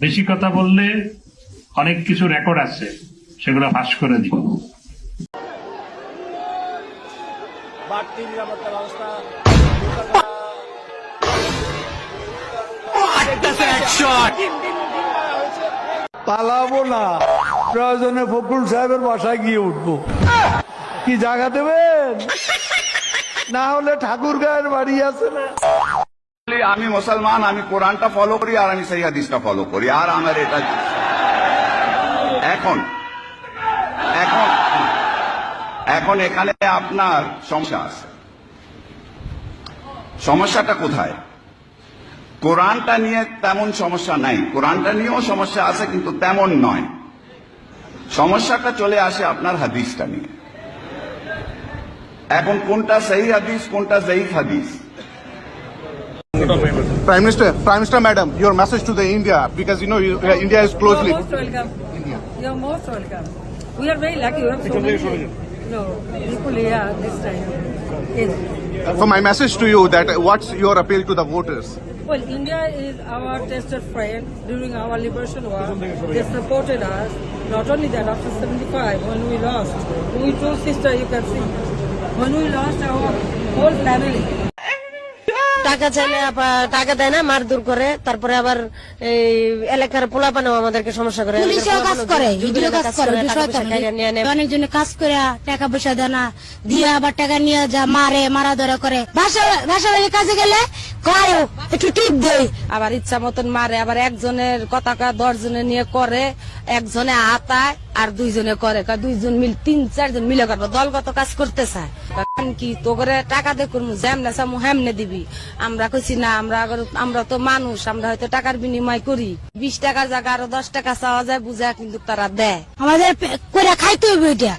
বেশি কথা বললে অনেক কিছু রেকর্ড আছে, সেগুলো ফাঁস করে দিব। বাড়তি নিরাপত্তা ব্যবস্থা পালাবো না, প্রয়োজনে ফখরুল সাহেবের বাসায় গিয়ে উঠবো। কি জায়গা দেবেন? না হলে ঠাকুর গায়ের বাড়ি আছে না। আমি মুসলমান, আমি কোরআনটা ফলো করি আর আমি সেই হাদিসটা ফলো করি, আর আমার এটা এখন এখন এখন এখানে আপনার সমস্যা আছে। সমস্যাটা কোথায়? কোরআনটা নিয়ে তেমন সমস্যা নাই, কোরআনটা নিয়েও সমস্যা আছে কিন্তু তেমন নয়। সমস্যাটা চলে আসে আপনার হাদিসটা নিয়ে। এখন কোনটা সহি হাদিস, কোনটা জয়ীফ হাদিস? Prime Minister, Madam, your message to the India, because you know India is closely. You're most welcome. You're most welcome. We are very lucky. We have so many, people here this time. Yes. So my message to you that what's your appeal to the voters? Well, India is our tested friend during our liberation war. They supported us. Not only that, after 75, when we lost, we told sister, you can see, when we lost our whole family. টাকা চাইলে টাকা দেয় না, মারধর করে, তারপরে আবার এই এলাকার পোলাপানেও আমাদেরকে সমস্যা করে, কাজ করে অনেকজনে কাজ করে টাকা পয়সা দেয় না, দিয়ে আবার টাকা নিয়ে যা মারে, মারা ধরা করে। ভাষা কাজে গেলে একটু টিপ দেয়, আবার ইচ্ছা মতন মারে, আবার একজনের কথা 10 জনে নিয়ে করে, একজনে হাতায় আর 2 জনে করে, 2 জন মিল 3-4 জন মিলে করবো, দলগত কাজ করতে চায়। কি তো করে টাকা দিয়ে করবো, যেমনে চামু হেমনে দিবি। আমরা কইছি না, আমরা তো মানুষ, আমরা হয়তো টাকার বিনিময় করি। 20 টাকার জায়গা আরো 10 টাকা চাওয়া যায় বুঝা, কিন্তু তারা দেয়। আমাদের করে খাইতে হইবে এটা।